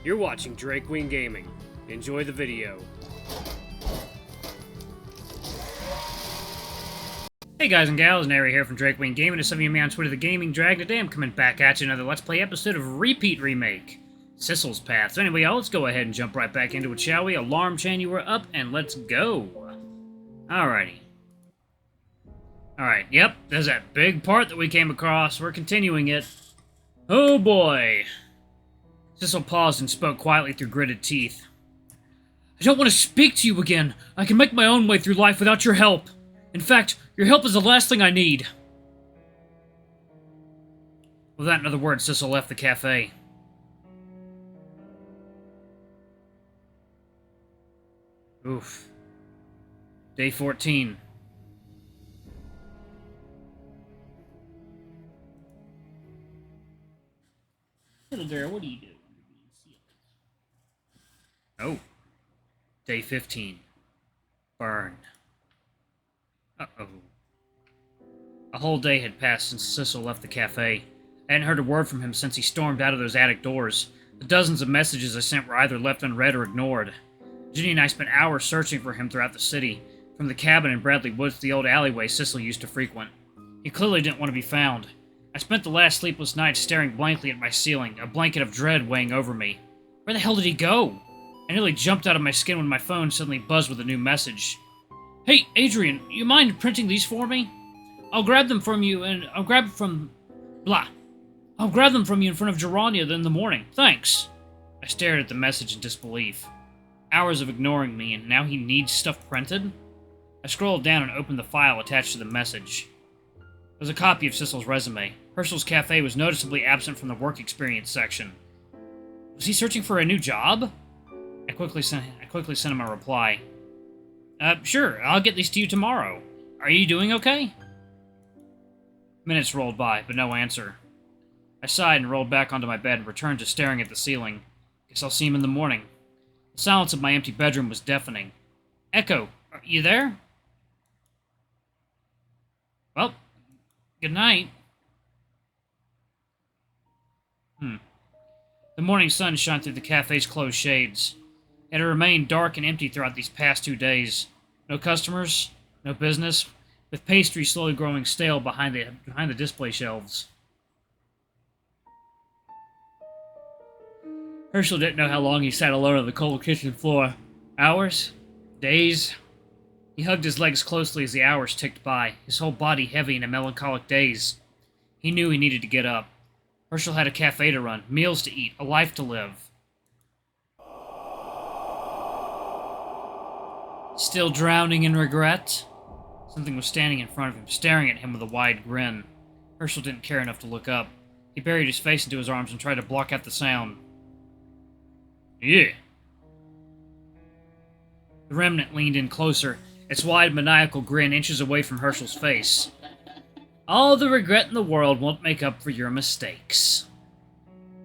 You're watching Drake Queen Gaming. Enjoy the video. Hey guys and gals, Nary here from Drake Queen Gaming. To some of you me on Twitter, the Gaming Drag. Today I'm coming back at you another Let's Play episode of Repeat Remake, Sissel's Path. So anyway, y'all, let's go ahead and jump right back into it, shall we? Alarm chain, you were up, and let's go. Alrighty. Alright, yep, there's that big part that we came across. We're continuing it. Oh boy. Cecil paused and spoke quietly through gritted teeth. I don't want to speak to you again. I can make my own way through life without your help. In fact, your help is the last thing I need. Without another word, Sissel left the cafe. Oof. Day 14. Little girl, what are you doing? Oh. Day 15. Burn. Uh-oh. A whole day had passed since Cecil left the cafe. I hadn't heard a word from him since he stormed out of those attic doors. The dozens of messages I sent were either left unread or ignored. Ginny and I spent hours searching for him throughout the city, from the cabin in Bradley Woods to the old alleyway Cecil used to frequent. He clearly didn't want to be found. I spent the last sleepless night staring blankly at my ceiling, a blanket of dread weighing over me. Where the hell did he go? I nearly jumped out of my skin when my phone suddenly buzzed with a new message. Hey, Adrian, you mind printing these for me? I'll grab them from you, and I'll grab them from you in front of Gerania in the morning. Thanks. I stared at the message in disbelief. Hours of ignoring me, and now he needs stuff printed? I scrolled down and opened the file attached to the message. It was a copy of Sissel's resume. Herschel's cafe was noticeably absent from the work experience section. Was he searching for a new job? I quickly sent him a reply. Sure, I'll get these to you tomorrow. Are you doing okay? Minutes rolled by, but no answer. I sighed and rolled back onto my bed and returned to staring at the ceiling. Guess I'll see him in the morning. The silence of my empty bedroom was deafening. Echo, are you there? Well, good night. The morning sun shone through the cafe's closed shades. It had remained dark and empty throughout these past 2 days. No customers, no business, with pastry slowly growing stale behind the display shelves. Herschel didn't know how long he sat alone on the cold kitchen floor. Hours? Days? He hugged his legs closely as the hours ticked by, his whole body heavy in a melancholic daze. He knew he needed to get up. Herschel had a cafe to run, meals to eat, a life to live. Still drowning in regret? Something was standing in front of him, staring at him with a wide grin. Herschel didn't care enough to look up. He buried his face into his arms and tried to block out the sound. Yeah. The Remnant leaned in closer, its wide, maniacal grin inches away from Herschel's face. All the regret in the world won't make up for your mistakes.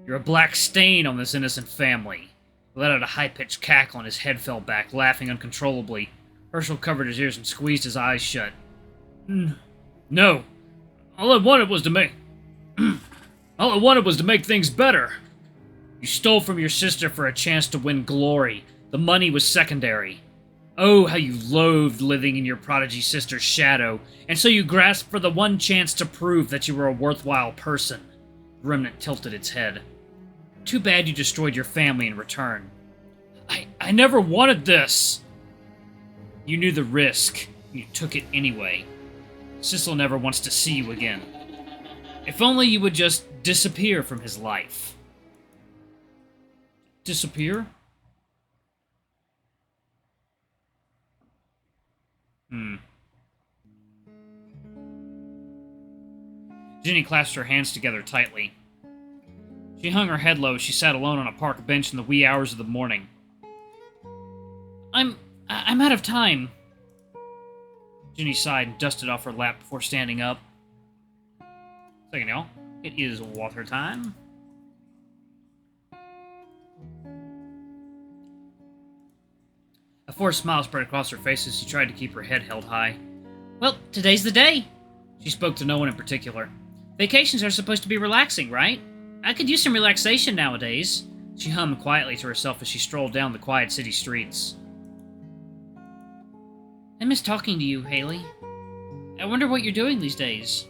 You're a black stain on this innocent family. He let out a high-pitched cackle and his head fell back, laughing uncontrollably. Herschel covered his ears and squeezed his eyes shut. No. All I wanted was to make things better. You stole from your sister for a chance to win glory. The money was secondary. Oh, how you loathed living in your prodigy sister's shadow, and so you grasped for the one chance to prove that you were a worthwhile person. The Remnant tilted its head. Too bad you destroyed your family in return. I never wanted this! You knew the risk. You took it anyway. Sissel never wants to see you again. If only you would just disappear from his life. Disappear? Ginny clasped her hands together tightly. She hung her head low as she sat alone on a park bench in the wee hours of the morning. I'm out of time. Ginny sighed and dusted off her lap before standing up. Second, y'all. It is water time. A forced smile spread across her face as she tried to keep her head held high. Well, today's the day. She spoke to no one in particular. Vacations are supposed to be relaxing, right? I could use some relaxation nowadays. She hummed quietly to herself as she strolled down the quiet city streets. I miss talking to you, Haley. I wonder what you're doing these days.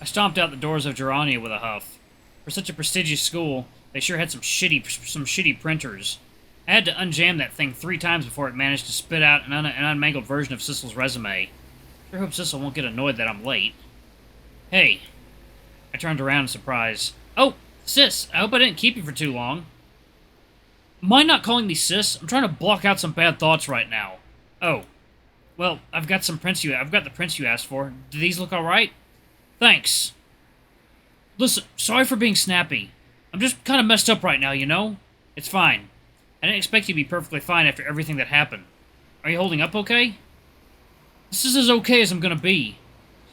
I stomped out the doors of Gerania with a huff. For such a prestigious school, they sure had some shitty printers. I had to unjam that thing 3 times before it managed to spit out an unmangled version of Sissel's resume. Sure hope Sissel won't get annoyed that I'm late. Hey. I turned around in surprise. Oh, Sis, I hope I didn't keep you for too long. Mind not calling me Sis? I'm trying to block out some bad thoughts right now. Oh. Well, I've got the prints you asked for. Do these look alright? Thanks. Listen, sorry for being snappy. I'm just kind of messed up right now, you know? It's fine. I didn't expect you to be perfectly fine after everything that happened. Are you holding up okay? This is as okay as I'm gonna be.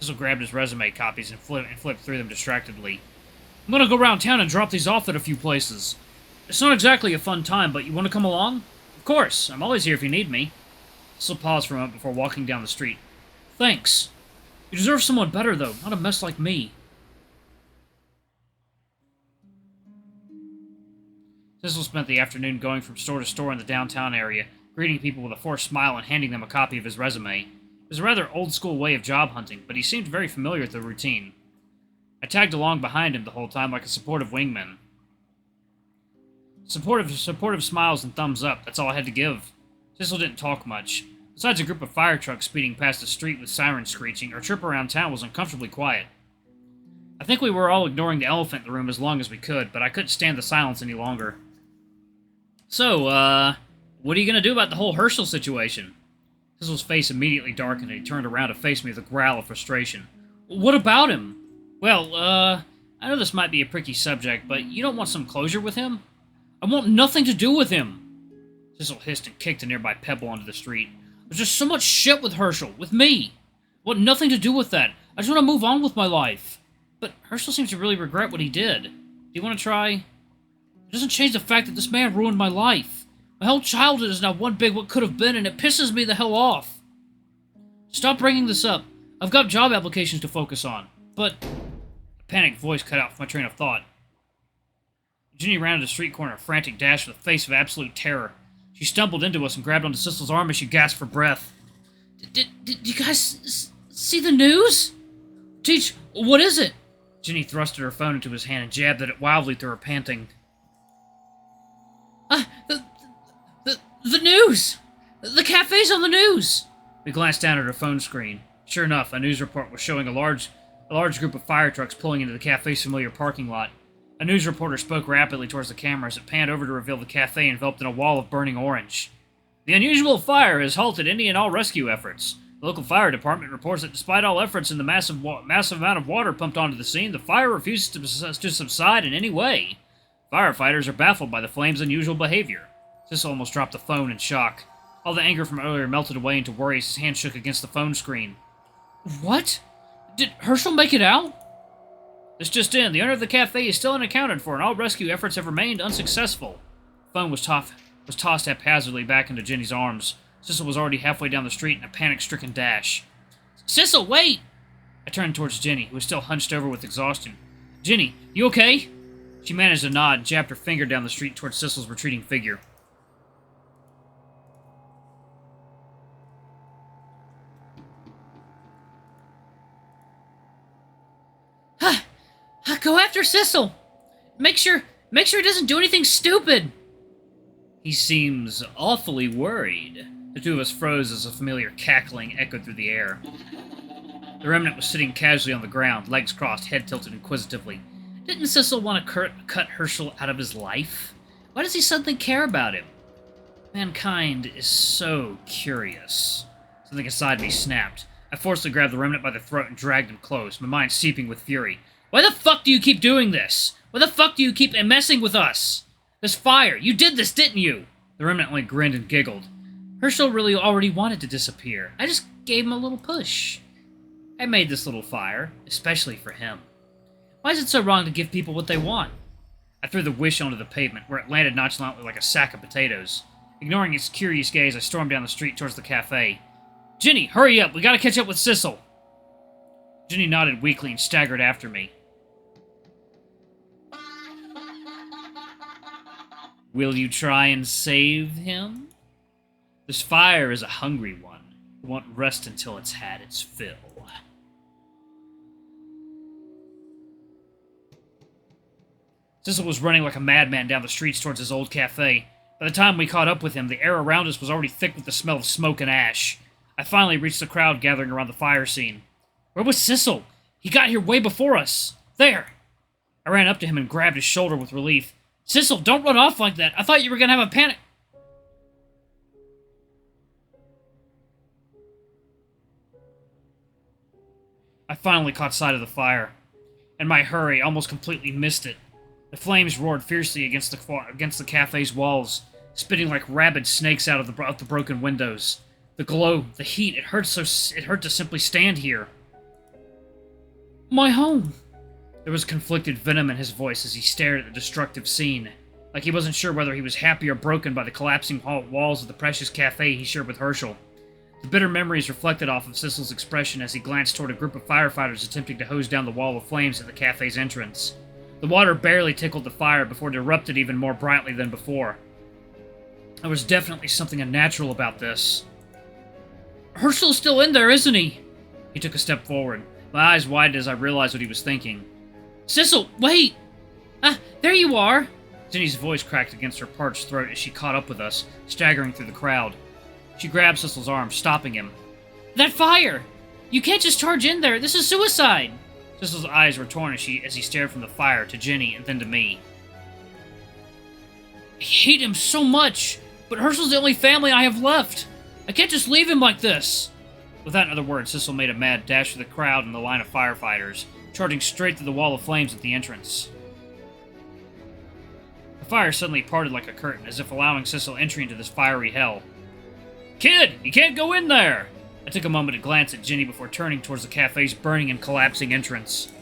Cecil grabbed his resume copies and flipped through them distractedly. I'm gonna go around town and drop these off at a few places. It's not exactly a fun time, but you want to come along? Of course, I'm always here if you need me. Cecil paused for a moment before walking down the street. Thanks. You deserve someone better, though, not a mess like me. Cecil spent the afternoon going from store to store in the downtown area, greeting people with a forced smile and handing them a copy of his resume. It was a rather old-school way of job hunting, but he seemed very familiar with the routine. I tagged along behind him the whole time like a supportive wingman. Supportive smiles and thumbs up, that's all I had to give. Cecil didn't talk much. Besides a group of fire trucks speeding past the street with sirens screeching, our trip around town was uncomfortably quiet. I think we were all ignoring the elephant in the room as long as we could, but I couldn't stand the silence any longer. So, what are you gonna do about the whole Herschel situation? Cecil's face immediately darkened and he turned around to face me with a growl of frustration. What about him? Well, I know this might be a pricky subject, but you don't want some closure with him? I want nothing to do with him! Cecil hissed and kicked a nearby pebble onto the street. There's just so much shit with Herschel, with me! I want nothing to do with that. I just want to move on with my life. But Herschel seems to really regret what he did. Do you want to try? It doesn't change the fact that this man ruined my life. My whole childhood is now one big what could have been, and it pisses me the hell off. Stop bringing this up. I've got job applications to focus on. But... A panicked voice cut out my train of thought. Ginny rounded a street corner, a frantic dash with a face of absolute terror. She stumbled into us and grabbed onto Sissel's arm as she gasped for breath. Did you guys see the news? Teach, what is it? Ginny thrusted her phone into his hand and jabbed at it wildly through her panting. The news! The cafe's on the news! We glanced down at her phone screen. Sure enough, a news report was showing a large group of fire trucks pulling into the cafe's familiar parking lot. A news reporter spoke rapidly towards the camera as it panned over to reveal the cafe enveloped in a wall of burning orange. The unusual fire has halted any and all rescue efforts. The local fire department reports that despite all efforts and the massive amount of water pumped onto the scene, the fire refuses to subside in any way. Firefighters are baffled by the flames' unusual behavior. Cecil almost dropped the phone in shock. All the anger from earlier melted away into worry as his hand shook against the phone screen. What? Did Herschel make it out? This just in. The owner of the cafe is still unaccounted for, and all rescue efforts have remained unsuccessful. The phone was tossed haphazardly back into Ginny's arms. Cecil was already halfway down the street in a panic-stricken dash. Cecil, wait! I turned towards Ginny, who was still hunched over with exhaustion. Ginny, you okay? She managed to nod and jabbed her finger down the street towards Cecil's retreating figure. Go after Sissel! Make sure he doesn't do anything stupid! He seems awfully worried. The two of us froze as a familiar cackling echoed through the air. The Remnant was sitting casually on the ground, legs crossed, head tilted inquisitively. Didn't Sissel want to cut Herschel out of his life? Why does he suddenly care about him? Mankind is so curious. Something inside me snapped. I forcibly grabbed the Remnant by the throat and dragged him close, my mind seeping with fury. Why the fuck do you keep doing this? Why the fuck do you keep messing with us? This fire, you did this, didn't you? The Remnant only grinned and giggled. Herschel really already wanted to disappear. I just gave him a little push. I made this little fire, especially for him. Why is it so wrong to give people what they want? I threw the wish onto the pavement, where it landed nonchalantly like a sack of potatoes. Ignoring its curious gaze, I stormed down the street towards the cafe. Ginny, hurry up, we gotta catch up with Sissel. Ginny nodded weakly and staggered after me. Will you try and save him? This fire is a hungry one. It won't rest until it's had its fill. Sissel was running like a madman down the streets towards his old cafe. By the time we caught up with him, the air around us was already thick with the smell of smoke and ash. I finally reached the crowd gathering around the fire scene. Where was Sissel? He got here way before us. There! I ran up to him and grabbed his shoulder with relief. Sissel, don't run off like that. I thought you were going to have a panic. I finally caught sight of the fire. In my hurry, I almost completely missed it. The flames roared fiercely against the cafe's walls, spitting like rabid snakes out of the broken windows. The glow, the heat, it hurt to simply stand here. My home! There was conflicted venom in his voice as he stared at the destructive scene, like he wasn't sure whether he was happy or broken by the collapsing walls of the precious cafe he shared with Herschel. The bitter memories reflected off of Sissel's expression as he glanced toward a group of firefighters attempting to hose down the wall of flames at the cafe's entrance. The water barely tickled the fire before it erupted even more brightly than before. There was definitely something unnatural about this. Herschel's still in there, isn't he? He took a step forward. My eyes widened as I realized what he was thinking. Sissel, wait! Ah, there you are! Ginny's voice cracked against her parched throat as she caught up with us, staggering through the crowd. She grabbed Sissel's arm, stopping him. That fire! You can't just charge in there! This is suicide! Sissel's eyes were torn as he stared from the fire to Ginny and then to me. I hate him so much, but Herschel's the only family I have left. I can't just leave him like this. Without another word, Sissel made a mad dash through the crowd and the line of firefighters, charging straight through the wall of flames at the entrance. The fire suddenly parted like a curtain, as if allowing Sissel entry into this fiery hell. Kid, you can't go in there! I took a moment to glance at Ginny before turning towards the cafe's burning and collapsing entrance.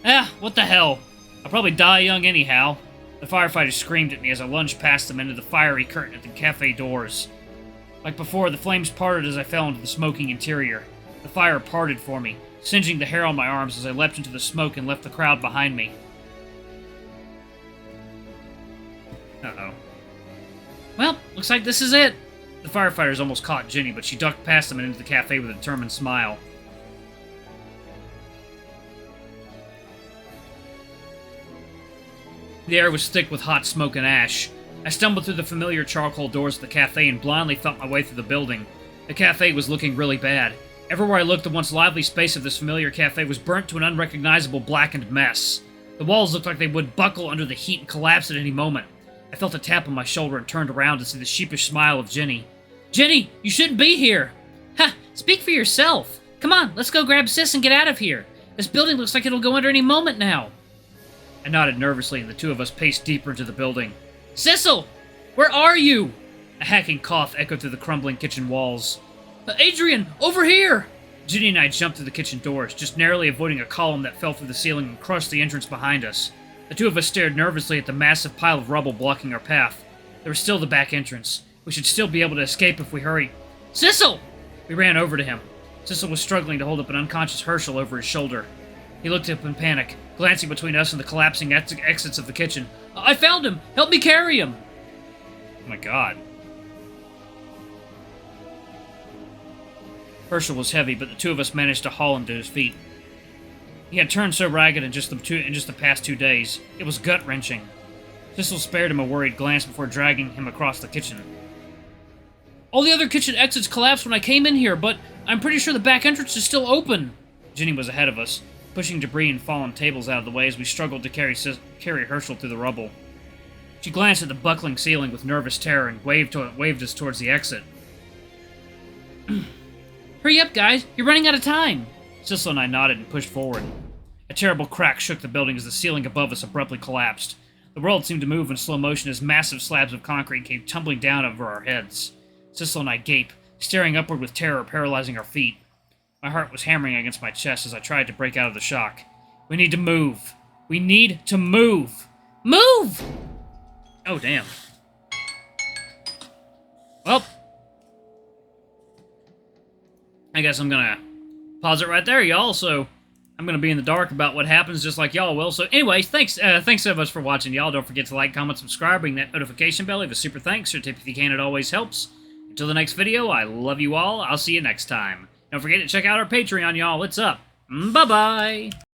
Ah, what the hell? I'll probably die young anyhow. The firefighters screamed at me as I lunged past them into the fiery curtain at the cafe doors. Like before, the flames parted as I fell into the smoking interior. The fire parted for me, singeing the hair on my arms as I leapt into the smoke and left the crowd behind me. Uh-oh. Well, looks like this is it. The firefighters almost caught Ginny, but she ducked past them and into the cafe with a determined smile. The air was thick with hot smoke and ash. I stumbled through the familiar charcoal doors of the cafe and blindly felt my way through the building. The cafe was looking really bad. Everywhere I looked, the once lively space of this familiar cafe was burnt to an unrecognizable blackened mess. The walls looked like they would buckle under the heat and collapse at any moment. I felt a tap on my shoulder and turned around to see the sheepish smile of Ginny. Ginny, you shouldn't be here! Ha! Speak for yourself! Come on, let's go grab Sis and get out of here! This building looks like it'll go under any moment now! I nodded nervously, and the two of us paced deeper into the building. Sissel! Where are you? A hacking cough echoed through the crumbling kitchen walls. Adrian, over here! Ginny and I jumped through the kitchen doors, just narrowly avoiding a column that fell through the ceiling and crushed the entrance behind us. The two of us stared nervously at the massive pile of rubble blocking our path. There was still the back entrance. We should still be able to escape if we hurry. Sissel! We ran over to him. Sissel was struggling to hold up an unconscious Herschel over his shoulder. He looked up in panic, glancing between us and the collapsing exits of the kitchen. I found him! Help me carry him! Oh my god. Herschel was heavy, but the two of us managed to haul him to his feet. He had turned so ragged in just the past 2 days. It was gut-wrenching. Sissel spared him a worried glance before dragging him across the kitchen. All the other kitchen exits collapsed when I came in here, but I'm pretty sure the back entrance is still open. Ginny was ahead of us, pushing debris and fallen tables out of the way as we struggled to carry Herschel through the rubble. She glanced at the buckling ceiling with nervous terror and waved us towards the exit. Hurry up, guys! You're running out of time! Sissel and I nodded and pushed forward. A terrible crack shook the building as the ceiling above us abruptly collapsed. The world seemed to move in slow motion as massive slabs of concrete came tumbling down over our heads. Sissel and I gaped, staring upward with terror paralyzing our feet. My heart was hammering against my chest as I tried to break out of the shock. We need to move! We need to move! Move! Oh, damn. Well, I guess I'm gonna pause it right there, y'all. So I'm going to be in the dark about what happens just like y'all will. So anyways, thanks so much for watching, y'all. Don't forget to like, comment, subscribe, ring that notification bell, leave a super thanks or tip if you can. It always helps. Until the next video, I love you all. I'll see you next time. Don't forget to check out our Patreon, y'all. It's up. Bye-bye.